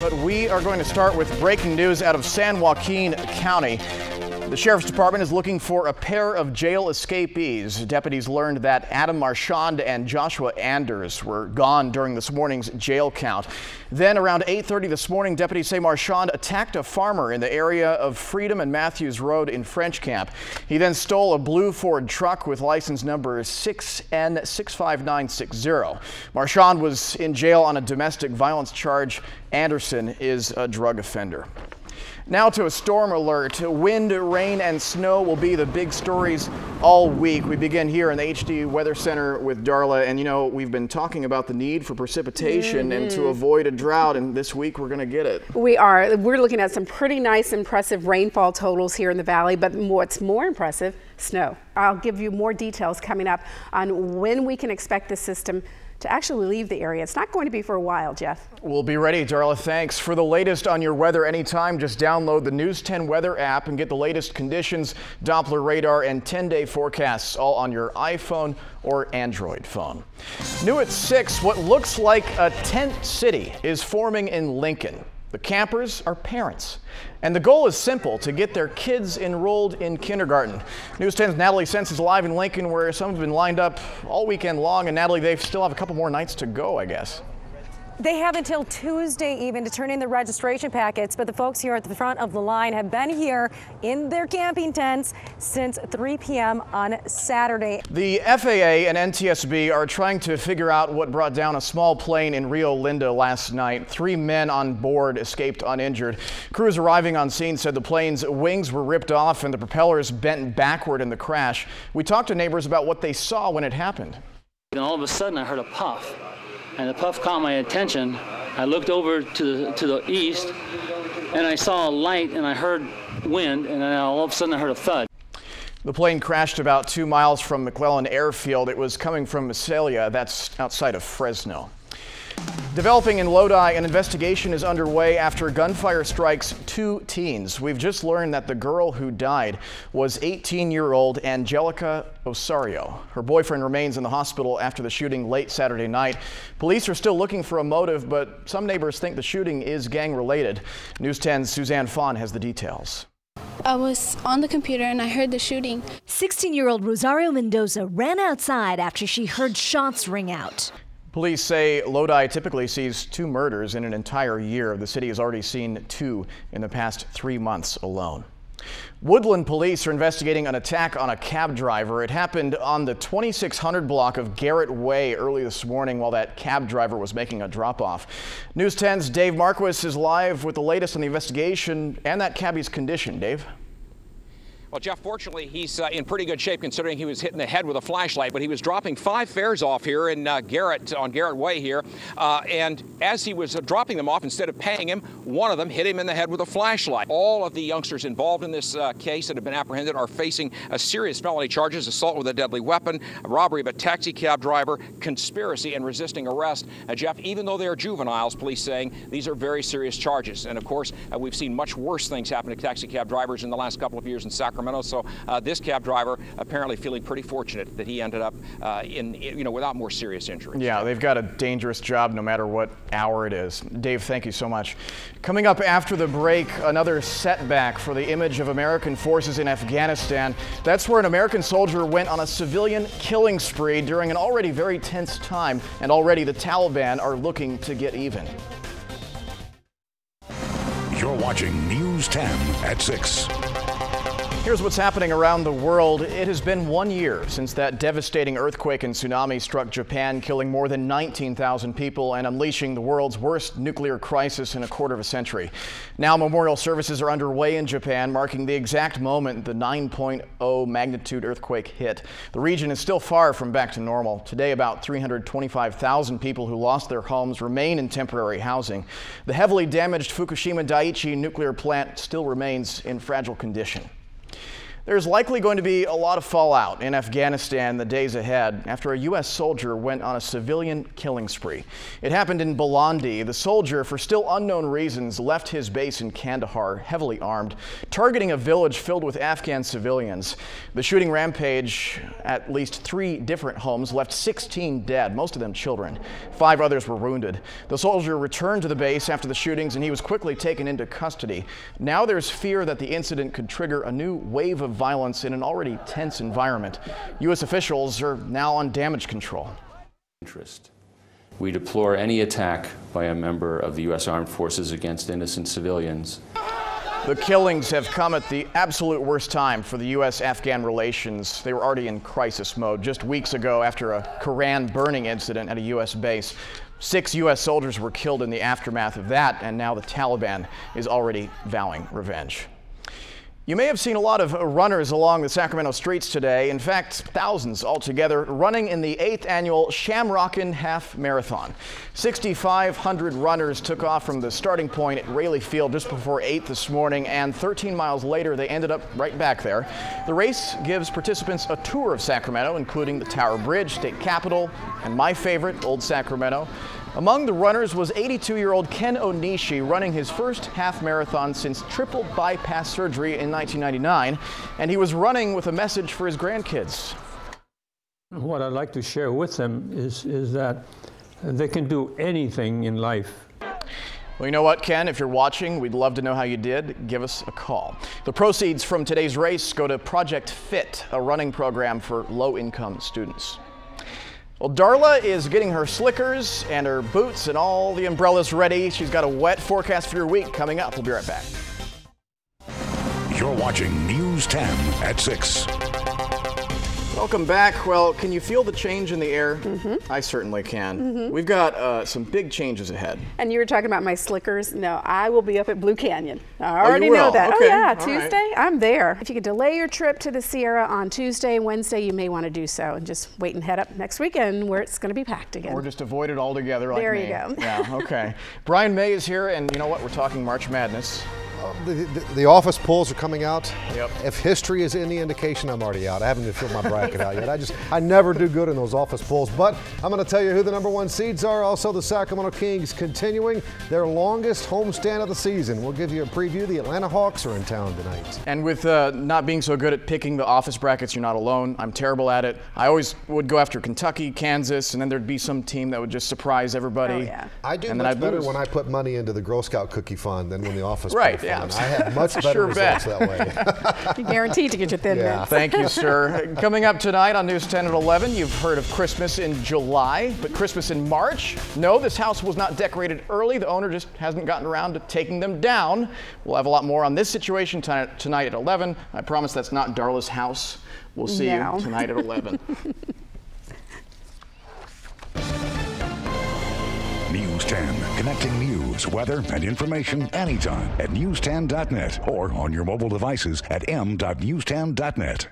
But we are going to start with breaking news out of San Joaquin County. The Sheriff's Department is looking for a pair of jail escapees. Deputies learned that Adam Marchand and Joshua Anders were gone during this morning's jail count. Then around 8:30 this morning, deputies say Marchand attacked a farmer in the area of Freedom and Matthews Road in French Camp. He then stole a blue Ford truck with license number 6N65960. Marchand was in jail on a domestic violence charge. Anderson is a drug offender. Now to a storm alert. Wind, rain, and snow will be the big stories all week. We begin here in the HD Weather Center with Darla. And you know, we've been talking about the need for precipitation and to avoid a drought. And this week we're going to get it. We are. We're looking at some pretty nice, impressive rainfall totals here in the valley. But what's more impressive, snow. I'll give you more details coming up on when we can expect this system to actually leave the area. It's not going to be for a while, Jeff. We'll be ready, Darla. Thanks. For the latest on your weather anytime, just download the News 10 weather app and get the latest conditions, Doppler radar, and 10-day forecasts all on your iPhone or Android phone. New at 6, what looks like a tent city is forming in Lincoln. The campers are parents, and the goal is simple: to get their kids enrolled in kindergarten. News 10's Natalie Sense is live in Lincoln, where some have been lined up all weekend long. And Natalie, they still have a couple more nights to go, I guess. They have until Tuesday even to turn in the registration packets, but the folks here at the front of the line have been here in their camping tents since 3 p.m. on Saturday. The FAA and NTSB are trying to figure out what brought down a small plane in Rio Linda last night. 3 men on board escaped uninjured. Crews arriving on scene said the plane's wings were ripped off and the propellers bent backward in the crash. We talked to neighbors about what they saw when it happened. And all of a sudden I heard a puff. And the puff caught my attention. I looked over to the east, and I saw a light, and I heard wind, and then all of a sudden I heard a thud. The plane crashed about 2 miles from McClellan Airfield. It was coming from Visalia, that's outside of Fresno. Developing in Lodi, an investigation is underway after gunfire strikes 2 teens. We've just learned that the girl who died was 18-year-old Angelica Osario. Her boyfriend remains in the hospital after the shooting late Saturday night. Police are still looking for a motive, but some neighbors think the shooting is gang-related. News 10's Suzanne Fawn has the details. I was on the computer and I heard the shooting. 16-year-old Rosario Mendoza ran outside after she heard shots ring out. Police say Lodi typically sees 2 murders in an entire year. The city has already seen 2 in the past 3 months alone. Woodland police are investigating an attack on a cab driver. It happened on the 2600 block of Garrett Way early this morning while that cab driver was making a drop-off. News 10's Dave Marquis is live with the latest on the investigation and that cabbie's condition. Dave? Well, Jeff, fortunately, he's in pretty good shape considering he was hit in the head with a flashlight, but he was dropping 5 fares off here in on Garrett Way here. And as he was dropping them off, instead of paying him, one of them hit him in the head with a flashlight. All of the youngsters involved in this case that have been apprehended are facing serious felony charges: assault with a deadly weapon, robbery of a taxi cab driver, conspiracy, and resisting arrest. Jeff, even though they are juveniles, police saying these are very serious charges. And of course, we've seen much worse things happen to taxi cab drivers in the last couple of years in Sacramento. So this cab driver apparently feeling pretty fortunate that he ended up without more serious injuries. Yeah, they've got a dangerous job no matter what hour it is. Dave, thank you so much. Coming up after the break, another setback for the image of American forces in Afghanistan. That's where an American soldier went on a civilian killing spree during an already very tense time, and already the Taliban are looking to get even. You're watching News 10 at 6. Here's what's happening around the world. It has been 1 year since that devastating earthquake and tsunami struck Japan, killing more than 19,000 people and unleashing the world's worst nuclear crisis in a quarter of a century. Now memorial services are underway in Japan, marking the exact moment the 9.0 magnitude earthquake hit. The region is still far from back to normal. Today, about 325,000 people who lost their homes remain in temporary housing. The heavily damaged Fukushima Daiichi nuclear plant still remains in fragile condition. There's likely going to be a lot of fallout in Afghanistan the days ahead after a U.S. soldier went on a civilian killing spree. It happened in Balandi. The soldier, for still unknown reasons, left his base in Kandahar heavily armed, turned targeting a village filled with Afghan civilians. The shooting rampage at least 3 different homes left 16 dead, most of them children. 5 others were wounded. The soldier returned to the base after the shootings and he was quickly taken into custody. Now there's fear that the incident could trigger a new wave of violence in an already tense environment. U.S. officials are now on damage control. We deplore any attack by a member of the U.S. Armed Forces against innocent civilians. The killings have come at the absolute worst time for the U.S.-Afghan relations. They were already in crisis mode just weeks ago after a Koran burning incident at a U.S. base. 6 U.S. soldiers were killed in the aftermath of that, and now the Taliban is already vowing revenge. You may have seen a lot of runners along the Sacramento streets today. In fact, thousands altogether running in the 8th annual Shamrockin' Half Marathon. 6,500 runners took off from the starting point at Rayleigh Field just before 8 this morning, and 13 miles later they ended up right back there. The race gives participants a tour of Sacramento, including the Tower Bridge, State Capitol, and my favorite, Old Sacramento. Among the runners was 82-year-old Ken Onishi, running his first half marathon since triple bypass surgery in 1999, and he was running with a message for his grandkids. What I'd like to share with them is that they can do anything in life. Well, you know what, Ken? If you're watching, we'd love to know how you did. Give us a call. The proceeds from today's race go to Project Fit, a running program for low-income students. Well, Darla is getting her slickers and her boots and all the umbrellas ready. She's got a wet forecast for your week coming up. We'll be right back. You're watching News 10 at 6. Welcome back. Well, can you feel the change in the air? I certainly can. We've got some big changes ahead. And you were talking about my slickers. No, I will be up at Blue Canyon. I already know that. Okay. Oh yeah, All Tuesday, right. I'm there. If you could delay your trip to the Sierra on Tuesday and Wednesday, you may want to do so, and just wait and head up next weekend where it's going to be packed again. Or just avoid it altogether like there me. you go. Yeah, okay. Brian May is here, and you know what? We're talking March Madness. The office polls are coming out. Yep. If history is any indication, I'm already out. I haven't even filled my bracket out yet. I never do good in those office polls. But I'm going to tell you who the #1 seeds are. Also, the Sacramento Kings continuing their longest homestand of the season. We'll give you a preview. The Atlanta Hawks are in town tonight. And with not being so good at picking the office brackets, you're not alone. I'm terrible at it. I always would go after Kentucky, Kansas, and then there'd be some team that would just surprise everybody. Oh, yeah. I do much better when I put money into the Girl Scout cookie fund than when the office right, poll yeah. fund. I have much better results that way. You're guaranteed to get your Thin Mints. Thank you, sir. Coming up tonight on News 10 at 11, you've heard of Christmas in July, but Christmas in March? No, this house was not decorated early. The owner just hasn't gotten around to taking them down. We'll have a lot more on this situation tonight at 11. I promise that's not Darla's house. We'll see you tonight at 11. News 10, connecting news, weather, and information anytime at news10.net or on your mobile devices at m.news10.net.